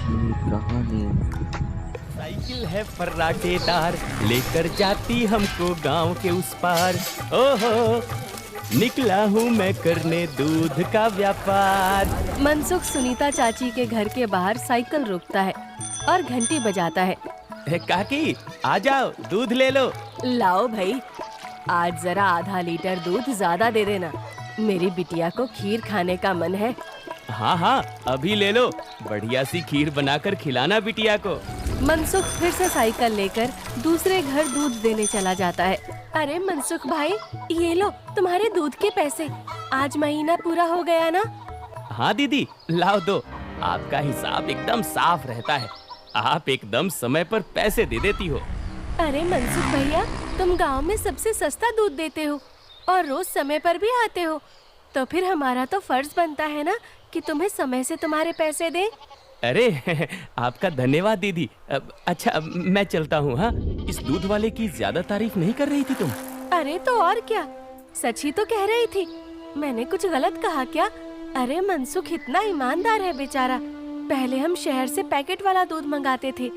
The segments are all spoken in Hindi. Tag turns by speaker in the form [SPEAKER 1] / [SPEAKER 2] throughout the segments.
[SPEAKER 1] कहानी।
[SPEAKER 2] साइकिल है फर्राटेदार, लेकर जाती हमको गांव के उस पार। ओहो, निकला हूँ मैं करने दूध का व्यापार।
[SPEAKER 3] मनसुख सुनीता चाची के घर के बाहर साइकिल रोकता है और घंटी बजाता है।
[SPEAKER 2] काकी, आ जाओ, दूध ले लो।
[SPEAKER 3] लाओ भाई, आज जरा आधा लीटर दूध ज्यादा दे देना, मेरी बिटिया को खीर खाने का मन है।
[SPEAKER 2] हाँ हाँ, अभी ले लो, बढ़िया सी खीर बनाकर खिलाना बिटिया को।
[SPEAKER 3] मनसुख फिर से साइकिल लेकर दूसरे घर दूध देने चला जाता है। अरे मनसुख भाई, ये लो तुम्हारे दूध के पैसे, आज महीना पूरा हो गया ना?
[SPEAKER 2] हाँ दीदी, लाओ दो, आपका हिसाब एकदम साफ रहता है, आप एकदम समय पर पैसे दे देती हो।
[SPEAKER 3] अरे मनसुख भैया, तुम गांव में सबसे सस्ता दूध देते हो और रोज समय पर भी आते हो, तो फिर हमारा तो फर्ज बनता है ना कि तुम्हें समय से तुम्हारे पैसे दें।
[SPEAKER 2] अरे आपका धन्यवाद दीदी। अच्छा, मैं चलता हूँ। हाँ, इस दूध वाले की ज्यादा तारीफ नहीं कर रही थी तुम?
[SPEAKER 3] अरे तो और क्या, सच ही तो कह रही थी, मैंने कुछ गलत कहा क्या? अरे मनसुख इतना ईमानदार है बेचारा। पहले हम शहर से पैकेट वाला दूध मंगाते थे,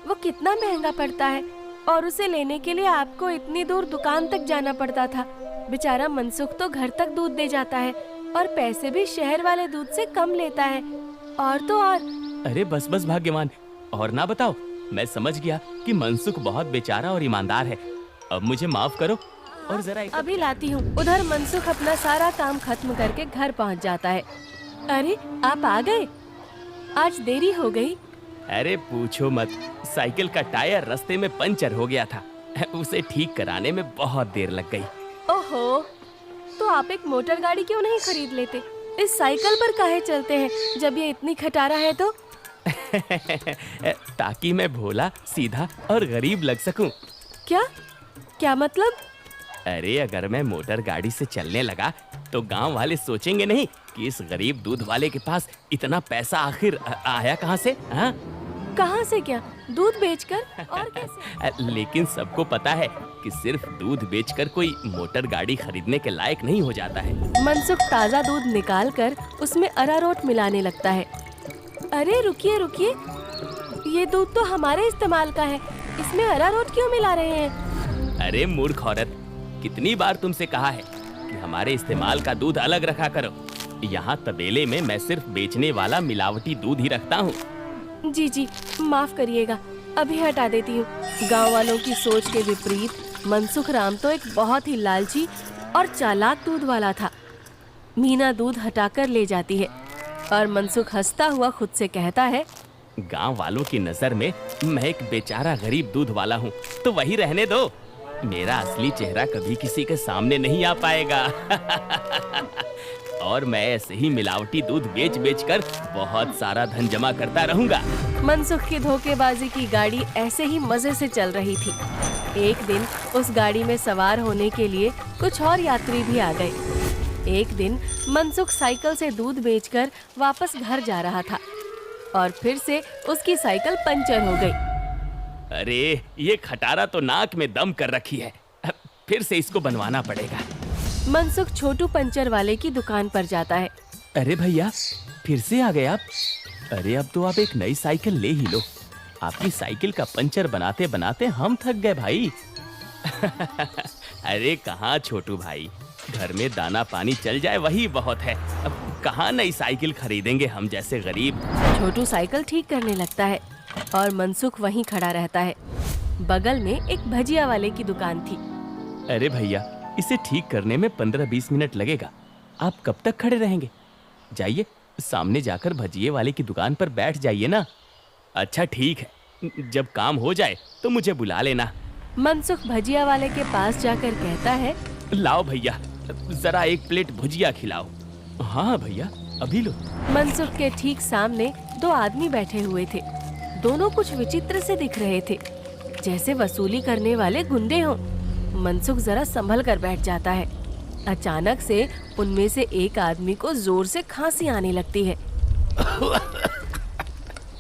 [SPEAKER 3] वो कितना महंगा पड़ता है, और उसे लेने के लिए आपको इतनी दूर दुकान तक जाना पड़ता था। बेचारा मनसुख तो घर तक दूध दे जाता है और पैसे भी शहर वाले दूध से कम लेता है। और तो और।
[SPEAKER 2] अरे बस बस भाग्यवान, और ना बताओ, मैं समझ गया कि मनसुख बहुत बेचारा और ईमानदार है। अब मुझे माफ करो और जरा
[SPEAKER 3] अभी लाती हूँ। उधर मनसुख अपना सारा काम खत्म करके घर पहुँच जाता है। अरे आप आ गए, आज देरी हो गई।
[SPEAKER 2] अरे पूछो मत, साइकिल का टायर रास्ते में पंचर हो गया था, उसे ठीक कराने में बहुत देर लग गई।
[SPEAKER 3] ओहो, तो आप एक मोटर गाड़ी क्यों नहीं खरीद लेते? इस साइकिल पर काहे चलते हैं जब ये इतनी खटारा है तो?
[SPEAKER 2] ताकि मैं भोला, सीधा और गरीब लग सकूं।
[SPEAKER 3] क्या क्या मतलब?
[SPEAKER 2] अरे अगर मैं मोटर गाड़ी से चलने लगा तो गांव वाले सोचेंगे नहीं कि इस गरीब दूध वाले के पास इतना पैसा आखिर आया कहां से? हाँ,
[SPEAKER 3] कहां से? क्या दूध बेचकर और कैसे?
[SPEAKER 2] लेकिन सबको पता है कि सिर्फ दूध बेचकर कोई मोटर गाड़ी खरीदने के लायक नहीं हो जाता है।
[SPEAKER 3] मनसुख ताजा दूध निकालकर उसमें अरारोट मिलाने लगता है। अरे रुकिए रुकिए, ये दूध तो हमारे इस्तेमाल का है, इसमें अरारोट क्यों मिला रहे हैं?
[SPEAKER 2] अरे मूर्ख औरत, कितनी बार तुमसे कहा है कि हमारे इस्तेमाल का दूध अलग रखा करो। यहाँ तबेले में मैं सिर्फ बेचने वाला मिलावटी दूध ही रखता हूँ।
[SPEAKER 3] जी जी, माफ करिएगा, अभी हटा देती हूँ। गांव वालों की सोच के विपरीत मनसुख राम तो एक बहुत ही लालची और चालाक दूध वाला था। मीना दूध हटाकर ले जाती है और मनसुख हंसता हुआ खुद से कहता है,
[SPEAKER 2] गांव वालों की नजर में मैं एक बेचारा गरीब दूध वाला हूँ, तो वही रहने दो। मेरा असली चेहरा कभी किसी के सामने नहीं आ पाएगा। और मैं ऐसे ही मिलावटी दूध बेच बेच कर बहुत सारा धन जमा करता रहूंगा।
[SPEAKER 3] मनसुख की धोखेबाजी की गाड़ी ऐसे ही मजे से चल रही थी। एक दिन उस गाड़ी में सवार होने के लिए कुछ और यात्री भी आ गए। एक दिन मनसुख साइकिल से दूध बेचकर वापस घर जा रहा था और फिर से उसकी साइकिल पंचर हो गई।
[SPEAKER 2] अरे ये खटारा तो नाक में दम कर रखी है, फिर से इसको बनवाना पड़ेगा।
[SPEAKER 3] मनसुख छोटू पंचर वाले की दुकान पर जाता है।
[SPEAKER 2] अरे भैया, फिर से आ गए आप? अरे अब तो आप एक नई साइकिल ले ही लो, आपकी साइकिल का पंचर बनाते बनाते हम थक गए भाई। अरे कहाँ छोटू भाई, घर में दाना पानी चल जाए वही बहुत है, अब कहाँ नई साइकिल खरीदेंगे हम जैसे गरीब।
[SPEAKER 3] छोटू साइकिल ठीक करने लगता है और मनसुख वहीं खड़ा रहता है। बगल में एक भजिया वाले की दुकान थी।
[SPEAKER 2] अरे भैया, इसे ठीक करने में 15-20 मिनट लगेगा, आप कब तक खड़े रहेंगे? जाइए सामने जाकर भजिए वाले की दुकान पर बैठ जाइए ना। अच्छा ठीक है, जब काम हो जाए तो मुझे बुला लेना।
[SPEAKER 3] मनसुख भजिया वाले के पास जाकर कहता है,
[SPEAKER 2] लाओ भैया, जरा एक प्लेट भुजिया खिलाओ। हाँ भैया, अभी लो।
[SPEAKER 3] मनसुख के ठीक सामने दो आदमी बैठे हुए थे। दोनों कुछ विचित्र से दिख रहे थे, जैसे वसूली करने वाले गुंडे हों। मनसुख जरा संभल कर बैठ जाता है। अचानक से उनमें से एक आदमी को जोर से खांसी आने लगती है।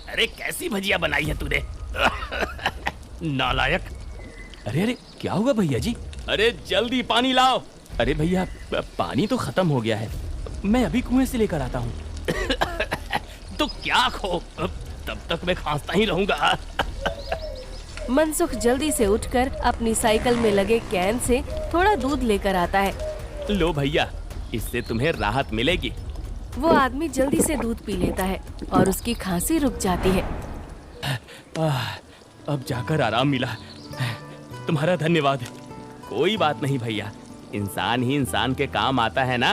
[SPEAKER 2] अरे कैसी भजिया बनाई है तूने? नालायक। अरे अरे क्या हुआ भैया जी? अरे जल्दी पानी लाओ। अरे भैया, पानी तो खत्म हो गया है, मैं अभी कुएं से लेकर आता हूँ। तो क्या तब तक मैं खांसता ही रहूंगा।
[SPEAKER 3] मनसुख जल्दी से उठकर अपनी साइकिल में लगे कैन से थोड़ा दूध लेकर आता है।
[SPEAKER 2] लो भैया, इससे तुम्हें राहत मिलेगी।
[SPEAKER 3] वो आदमी जल्दी से दूध पी लेता है और उसकी खांसी रुक जाती है।
[SPEAKER 2] अब जाकर आराम मिला। तुम्हारा धन्यवाद। कोई बात नहीं भैया, इंसान ही इंसान के काम आता है ना।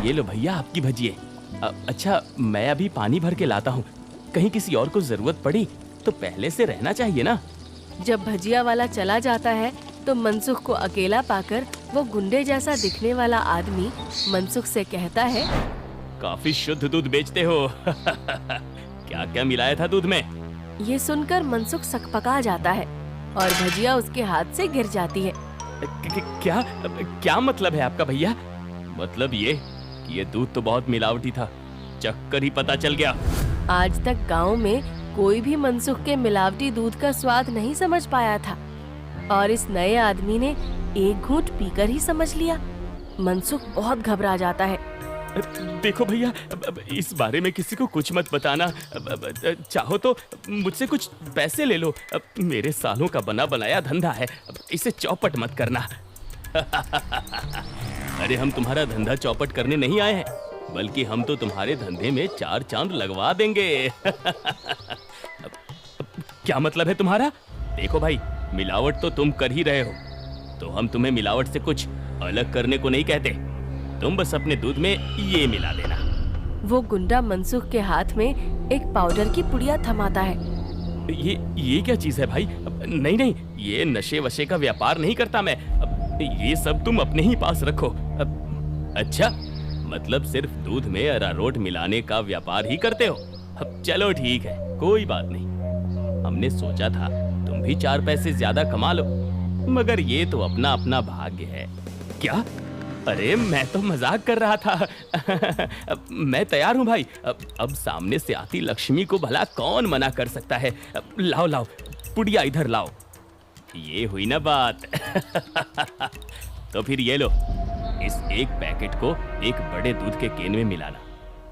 [SPEAKER 2] ये लो भैया आपकी भजिए। अच्छा, मैं अभी पानी भर के लाता हूँ। कहीं किसी और को जरूरत पड़ी तो पहले से रहना चाहिए ना।
[SPEAKER 3] जब भजिया वाला चला जाता है तो मनसुख को अकेला पाकर वो गुंडे जैसा दिखने वाला आदमी मनसुख से कहता है,
[SPEAKER 2] काफी शुद्ध दूध बेचते हो। क्या क्या मिलाया था दूध में?
[SPEAKER 3] ये सुनकर मनसुख सकपका जाता है और भजिया उसके हाथ से गिर जाती है।
[SPEAKER 2] क्या क्या मतलब है आपका भैया? मतलब ये कि ये दूध तो बहुत मिलावटी था, चक्कर ही पता चल गया।
[SPEAKER 3] आज तक गांव में कोई भी मनसुख के मिलावटी दूध का स्वाद नहीं समझ पाया था और इस नए आदमी ने एक घूंट पीकर ही समझ लिया। मनसुख बहुत घबरा जाता है।
[SPEAKER 2] देखो भैया, इस बारे में किसी को कुछ मत बताना। चाहो तो मुझसे कुछ पैसे ले लो। मेरे सालों का बना बनाया धंधा है, इसे चौपट मत करना। अरे हम तुम्हारा धंधा चौपट करने नहीं आए हैं, बल्कि हम तो तुम्हारे धंधे में 4 चांद लगवा देंगे। क्या मतलब है तुम्हारा? देखो भाई, मिलावट तो तुम कर ही रहे हो, तो हम तुम्हें मिलावट से कुछ अलग करने को नहीं कहते। तुम बस अपने दूध में ये मिला देना।
[SPEAKER 3] वो गुंडा मनसुख के हाथ में एक पाउडर की पुड़िया थमाता है।
[SPEAKER 2] ये क्या चीज है भाई? नहीं नहीं, ये नशे वशे का व्यापार नहीं करता मैं। ये सब तुम अपने ही पास रखो। अच्छा, मतलब सिर्फ दूध में अरारोट मिलाने का व्यापार ही करते हो? चलो ठीक है, कोई बात नहीं। हमने सोचा था तुम भी 4 पैसे ज्यादा कमा लो, मगर ये तो अपना अपना भाग्य है। क्या? अरे मैं तो मजाक कर रहा था। मैं तैयार हूँ भाई। अब सामने से आती लक्ष्मी को भला कौन मना कर सकता है। लाओ लाओ, पुड़िया इधर लाओ। ये हुई ना बात। तो फिर ये लो, इस एक पैकेट को एक बड़े दूध के केन में मिलाना।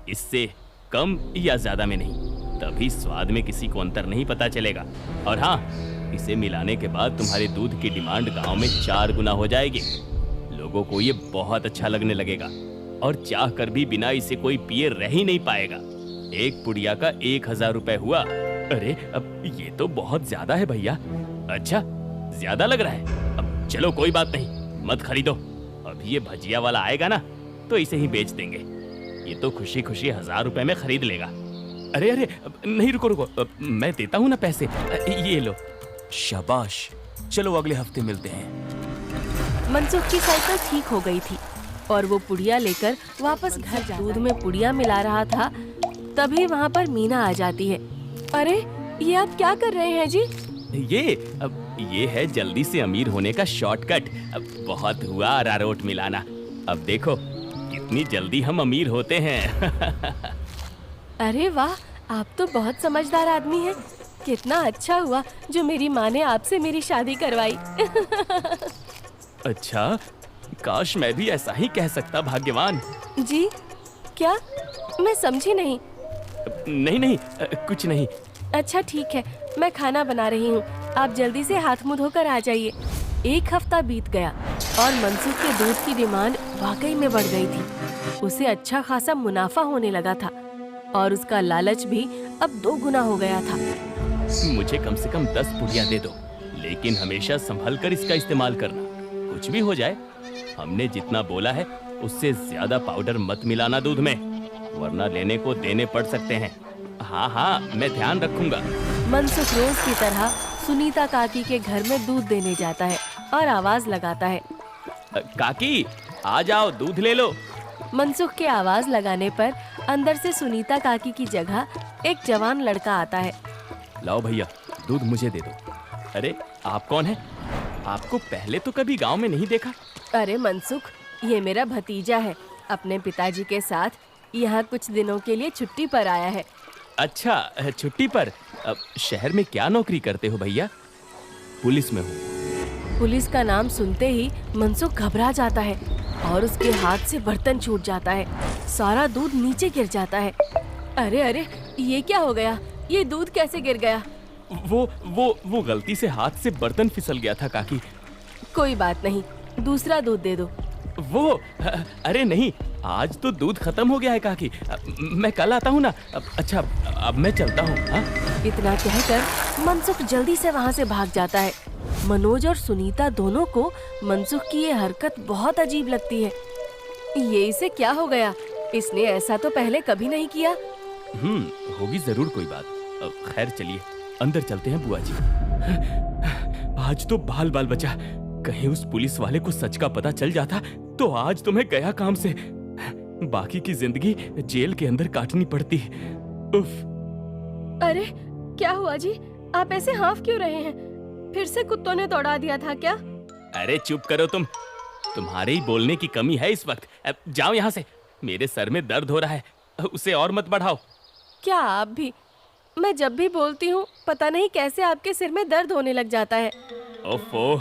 [SPEAKER 2] इससे कम या ज्यादा में नहीं, तभी स्वाद में किसी को अंतर नहीं पता चलेगा। और हाँ, इसे मिलाने के बाद तुम्हारे दूध की डिमांड गांव में 4 गुना हो जाएगी। लोगों को ये बहुत अच्छा लगने लगेगा और चाह कर भी बिना इसे कोई पिए रह ही नहीं पाएगा। एक पुड़िया का 1000 रुपए हुआ। अरे अब ये तो बहुत ज्यादा है भैया। अच्छा, ज्यादा लग रहा है? अब चलो कोई बात नहीं, मत खरीदो। अब ये भजिया वाला आएगा ना तो इसे ही बेच देंगे। ये तो खुशी खुशी 1000 रुपए में खरीद लेगा। अरे अरे नहीं, रुको रुको, मैं देता हूँ ना पैसे। ये लो। शाबाश, चलो अगले हफ्ते मिलते हैं।
[SPEAKER 3] मनसुख की साइकिल ठीक हो गई थी और वो पुड़िया लेकर वापस घर जा दूध में पुड़िया मिला रहा था। तभी वहाँ पर मीना आ जाती है। अरे ये आप क्या कर रहे हैं जी?
[SPEAKER 2] ये है जल्दी से अमीर होने का शॉर्टकट। बहुत हुआ अरारोट मिलाना। अब देखो कितनी जल्दी हम अमीर होते हैं।
[SPEAKER 3] अरे वाह, आप तो बहुत समझदार आदमी हैं। कितना अच्छा हुआ जो मेरी माँ ने आपसे मेरी शादी करवाई।
[SPEAKER 2] अच्छा, काश मैं भी ऐसा ही कह सकता, भाग्यवान।
[SPEAKER 3] जी क्या? मैं समझी नहीं।
[SPEAKER 2] नहीं नहीं, कुछ नहीं।
[SPEAKER 3] अच्छा ठीक है, मैं खाना बना रही हूँ, आप जल्दी से हाथ मुंह धोकर आ जाइए। 1 हफ्ता बीत गया और मनसुख के दूध की डिमांड वाकई में बढ़ गई थी। उसे अच्छा खासा मुनाफा होने लगा था और उसका लालच भी अब 2 गुना हो गया था।
[SPEAKER 2] मुझे कम से कम 10 पुड़िया दे दो, लेकिन हमेशा संभल कर इसका इस्तेमाल करना। कुछ भी हो जाए, हमने जितना बोला है उससे ज्यादा पाउडर मत मिलाना दूध में, वरना लेने को देने पड़ सकते हैं। हाँ हाँ, मैं ध्यान रखूंगा।
[SPEAKER 3] मनसुख रोज की तरह सुनीता काकी के घर में दूध देने जाता है और आवाज लगाता है,
[SPEAKER 2] काकी आ जाओ, दूध ले लो।
[SPEAKER 3] मनसुख के आवाज लगाने पर अंदर से सुनीता काकी की जगह एक जवान लड़का आता है।
[SPEAKER 2] लाओ भैया, दूध मुझे दे दो। अरे आप कौन है? आपको पहले तो कभी गांव में नहीं देखा।
[SPEAKER 3] अरे मनसुख, ये मेरा भतीजा है, अपने पिताजी के साथ यहाँ कुछ दिनों के लिए छुट्टी पर आया है।
[SPEAKER 2] अच्छा, छुट्टी पर? शहर में क्या नौकरी करते हो भैया? पुलिस में हूँ।
[SPEAKER 3] पुलिस का नाम सुनते ही मनसुख घबरा जाता है और उसके हाथ से बर्तन छूट जाता है। सारा दूध नीचे गिर जाता है। अरे अरे, ये क्या हो गया? ये दूध कैसे गिर गया?
[SPEAKER 2] वो गलती से हाथ से बर्तन फिसल गया था काकी।
[SPEAKER 3] कोई बात नहीं, दूसरा दूध दे दो।
[SPEAKER 2] वो अरे नहीं, आज तो दूध खत्म हो गया है काकी। मैं कल आता हूँ ना। अच्छा, अब मैं चलता हूँ। हाँ?
[SPEAKER 3] इतना कहकर मनसुख जल्दी से वहाँ से भाग जाता है। मनोज और सुनीता दोनों को मनसुख की ये हरकत बहुत अजीब लगती है। ये इसे क्या हो गया? इसने ऐसा तो पहले कभी नहीं किया।
[SPEAKER 2] होगी जरूर कोई बात। खैर चलिए अंदर चलते हैं बुआ जी। आज तो बाल बाल बचा। कहीं उस पुलिस वाले को सच का पता चल जाता तो आज तो मैं गया काम से। बाकी की जिंदगी जेल के अंदर काटनी पड़ती। उफ।
[SPEAKER 3] अरे क्या हुआ जी? आप ऐसे हाँफ क्यों रहे हैं? फिर से कुत्तों ने दौड़ा दिया था क्या?
[SPEAKER 2] अरे चुप करो तुम। तुम्हारे ही बोलने की कमी है इस वक्त। अब जाओ यहाँ से। मेरे सर में दर्द हो रहा है, उसे और मत बढ़ाओ।
[SPEAKER 3] क्या आप भी? मैं जब भी बोलती हूँ पता नहीं कैसे आपके सिर में दर्द होने लग जाता है।
[SPEAKER 2] ओफो,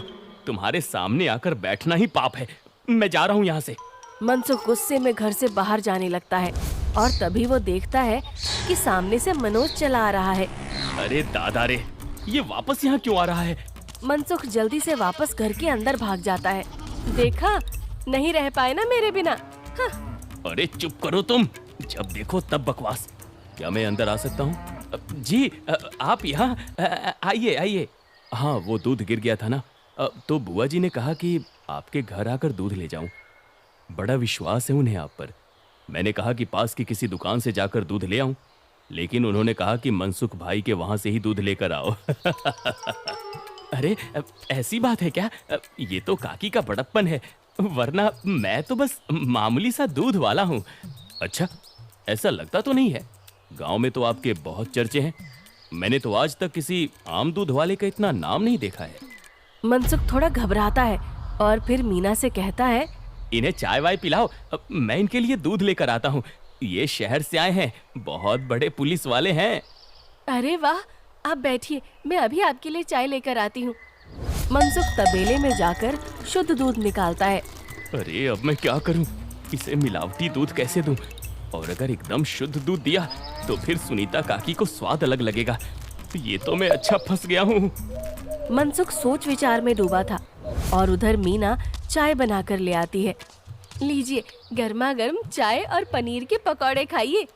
[SPEAKER 2] तुम्हारे सामने आकर बैठना ही पाप है। मैं जा रहा हूँ यहाँ से।
[SPEAKER 3] मनसुख गुस्से में घर से बाहर जाने लगता है और तभी वो देखता है कि सामने से मनोज चला आ रहा है।
[SPEAKER 2] अरे दादा रे, ये वापस यहाँ क्यों आ रहा है?
[SPEAKER 3] मनसुख जल्दी से वापस घर के अंदर भाग जाता है। देखा, नहीं रह पाए ना मेरे बिना। हाँ।
[SPEAKER 2] अरे चुप करो तुम, जब देखो तब बकवास। क्या मैं अंदर आ सकता हूँ? जी आप यहाँ आइए आइए। हाँ, वो दूध गिर गया था ना, तो बुआ जी ने कहा कि आपके घर आकर दूध ले जाऊं। बड़ा विश्वास है उन्हें आप पर। मैंने कहा कि पास की किसी दुकान से जाकर दूध ले आऊं, लेकिन उन्होंने कहा कि मनसुख भाई के वहां से ही दूध लेकर आओ। अरे ऐसी बात है क्या? ये तो काकी का बड़प्पन है, वरना मैं तो बस मामूली सा दूध वाला हूँ। अच्छा, ऐसा लगता तो नहीं है। गांव में तो आपके बहुत चर्चे हैं। मैंने तो आज तक किसी आम दूध वाले का इतना नाम नहीं देखा है।
[SPEAKER 3] मनसुख थोड़ा घबराता है और फिर मीना से कहता है,
[SPEAKER 2] इन्हें चाय वाय पिलाओ, मैं इनके लिए दूध लेकर आता हूँ। ये शहर से आए हैं, बहुत बड़े पुलिस वाले हैं।
[SPEAKER 3] अरे वाह, आप बैठिए, मैं अभी आपके लिए चाय लेकर आती हूँ। मनसुख तबेले में जाकर शुद्ध दूध निकालता है।
[SPEAKER 2] अरे अब मैं क्या करूँ? इसे मिलावटी दूध कैसे दूँ? और अगर एकदम शुद्ध दूध दिया तो फिर सुनीता काकी को स्वाद अलग लगेगा। ये तो मैं अच्छा फंस गया हूँ।
[SPEAKER 3] मनसुख सोच विचार में डूबा था और उधर मीना चाय बनाकर ले आती है। लीजिए, गर्मा गर्म चाय और पनीर के पकौड़े खाइए।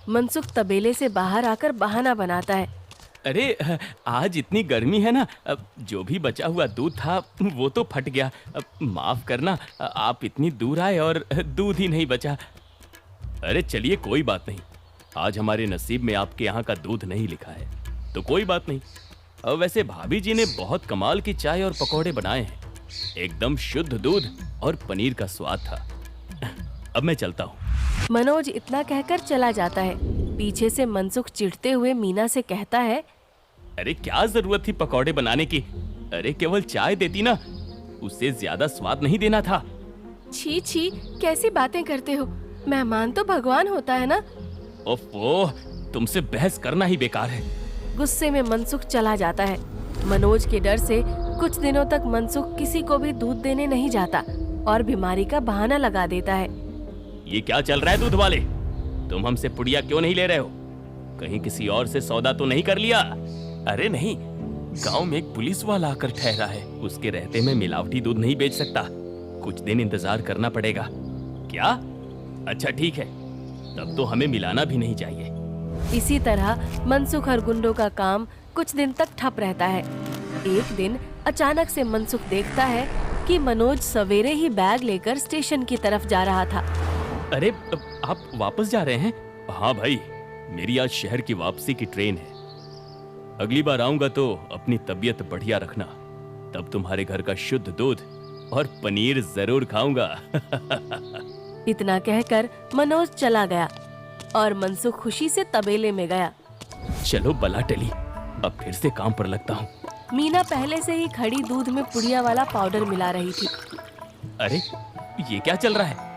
[SPEAKER 3] मनसुख तबेले से बाहर आकर बहाना बनाता है।
[SPEAKER 2] अरे आज इतनी गर्मी है ना, जो भी बचा हुआ दूध था वो तो फट गया। माफ करना, आप इतनी दूर आए और दूध ही नहीं बचा। अरे चलिए कोई बात नहीं, आज हमारे नसीब में आपके यहाँ का दूध नहीं लिखा है तो कोई बात नहीं। वैसे भाभी जी ने बहुत कमाल की चाय और पकौड़े बनाए हैं। एकदम शुद्ध दूध और पनीर का स्वाद था। अब मैं चलता हूँ।
[SPEAKER 3] मनोज इतना कहकर चला जाता है। पीछे से मनसुख चिढ़ते हुए मीना से कहता है,
[SPEAKER 2] अरे क्या जरूरत थी पकौड़े बनाने की? अरे केवल चाय देती ना, उससे ज्यादा स्वाद नहीं देना था।
[SPEAKER 3] छी छी, कैसी बातें करते हो? मेहमान तो भगवान होता है ना।
[SPEAKER 2] ओफो, तुमसे बहस करना ही बेकार है।
[SPEAKER 3] गुस्से में मनसुख चला जाता है। मनोज के डर से कुछ दिनों तक मनसुख किसी को भी दूध देने नहीं जाता और बीमारी का बहाना लगा देता है।
[SPEAKER 2] ये क्या चल रहा है दूध वाले? तुम हमसे पुड़िया क्यों नहीं ले रहे हो? कहीं किसी और से सौदा तो नहीं कर लिया? अरे नहीं, गांव में एक पुलिस वाला आकर ठहरा है, उसके रहते मैं मिलावटी दूध नहीं बेच सकता। कुछ दिन इंतजार करना पड़ेगा। क्या? अच्छा ठीक है, तब तो हमें मिलाना भी नहीं चाहिए।
[SPEAKER 3] इसी तरह मनसुख और गुंडों का काम कुछ दिन तक ठप रहता है। एक दिन अचानक से मनसुख देखता है कि मनोज सवेरे ही बैग लेकर स्टेशन की तरफ जा रहा था।
[SPEAKER 2] अरे आप वापस जा रहे हैं? हाँ भाई, मेरी आज शहर की वापसी की ट्रेन है। अगली बार आऊंगा तो अपनी तबीयत बढ़िया रखना, तब तुम्हारे घर का शुद्ध दूध और पनीर जरूर खाऊंगा।
[SPEAKER 3] इतना कहकर मनोज चला गया और मनसुख खुशी से तबेले में गया।
[SPEAKER 2] चलो बला टली, अब फिर से काम पर लगता हूँ।
[SPEAKER 3] मीना पहले से ही खड़ी दूध में पुड़िया वाला पाउडर मिला रही थी।
[SPEAKER 2] अरे ये क्या चल रहा है?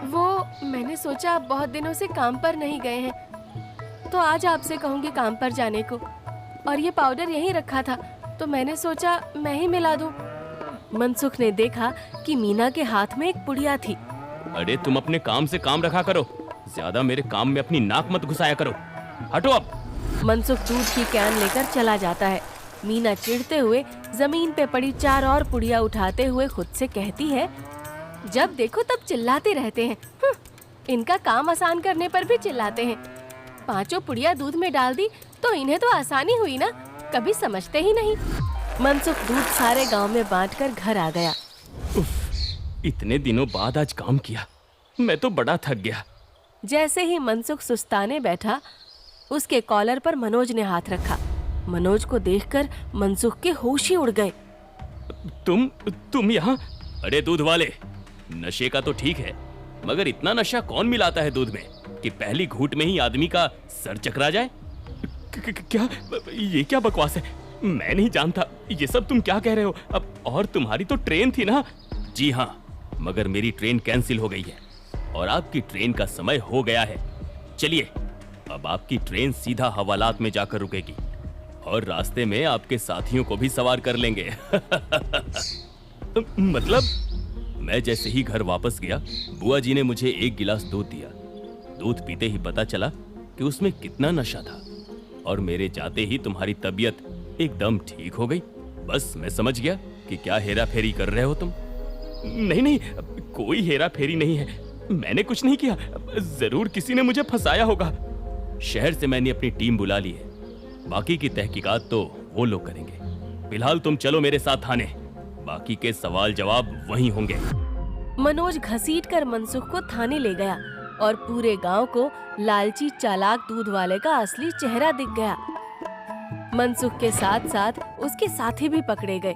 [SPEAKER 3] वो मैंने सोचा आप बहुत दिनों से काम पर नहीं गए हैं तो आज आपसे कहूँगी काम पर जाने को, और ये पाउडर यहीं रखा था तो मैंने सोचा मैं ही मिला दूं। मनसुख ने देखा कि मीना के हाथ में एक पुड़िया थी।
[SPEAKER 2] अरे तुम अपने काम से काम रखा करो, ज्यादा मेरे काम में अपनी नाक मत घुसाया करो। हटो अब।
[SPEAKER 3] मनसुख दूध की कैन लेकर चला जाता है। मीना चिढ़ते हुए जमीन पे पड़ी 4 और पुड़िया उठाते हुए खुद से कहती है, जब देखो तब चिल्लाते रहते हैं। इनका काम आसान करने पर भी चिल्लाते हैं। 5 पुड़िया दूध में डाल दी तो इन्हें तो आसानी हुई ना, कभी समझते ही नहीं। मनसुख दूध सारे गांव में बांटकर घर आ गया।
[SPEAKER 2] इतने दिनों बाद आज काम किया, मैं तो बड़ा थक गया।
[SPEAKER 3] जैसे ही मनसुख सुस्ताने बैठा, उसके कॉलर पर मनोज ने हाथ रखा। मनोज को देखकर मनसुख के होश ही उड़ गए।
[SPEAKER 2] तुम यहाँ? अरे दूध वाले, नशे का तो ठीक है, मगर इतना नशा कौन मिलाता है दूध में कि पहली घूंट में ही आदमी का सर चकरा जाए? क्या ये क्या बकवास है? मैं नहीं जानता ये सब तुम क्या कह रहे हो। अब और तुम्हारी तो ट्रेन थी ना? जी हाँ, मगर मेरी ट्रेन कैंसिल हो गई है और आपकी ट्रेन का समय हो गया है। चलिए, अब आपकी ट्रेन सीधा हवालात में जाकर रुकेगी और रास्ते में आपके साथियों को भी सवार कर लेंगे। मतलब? मैं जैसे ही घर वापस गया, बुआ जी ने मुझे 1 गिलास दूध दिया। दूध पीते ही पता चला कि उसमें कितना नशा था और मेरे जाते ही तुम्हारी तबीयत एकदम ठीक हो गई। बस मैं समझ गया कि क्या हेरा फेरी कर रहे हो तुम। नहीं, कोई हेरा फेरी नहीं है, मैंने कुछ नहीं किया। जरूर किसी ने मुझे फंसाया होगा। शहर से मैंने अपनी टीम बुला ली है, बाकी की तहकीकात तो वो लोग करेंगे। फिलहाल तुम चलो मेरे साथ थाने, बाकी के सवाल जवाब वहीं होंगे।
[SPEAKER 3] मनोज घसीटकर मनसुख को थाने ले गया और पूरे गांव को लालची चालाक दूध वाले का असली चेहरा दिख गया। मनसुख के साथ साथ उसके साथी भी पकड़े गए।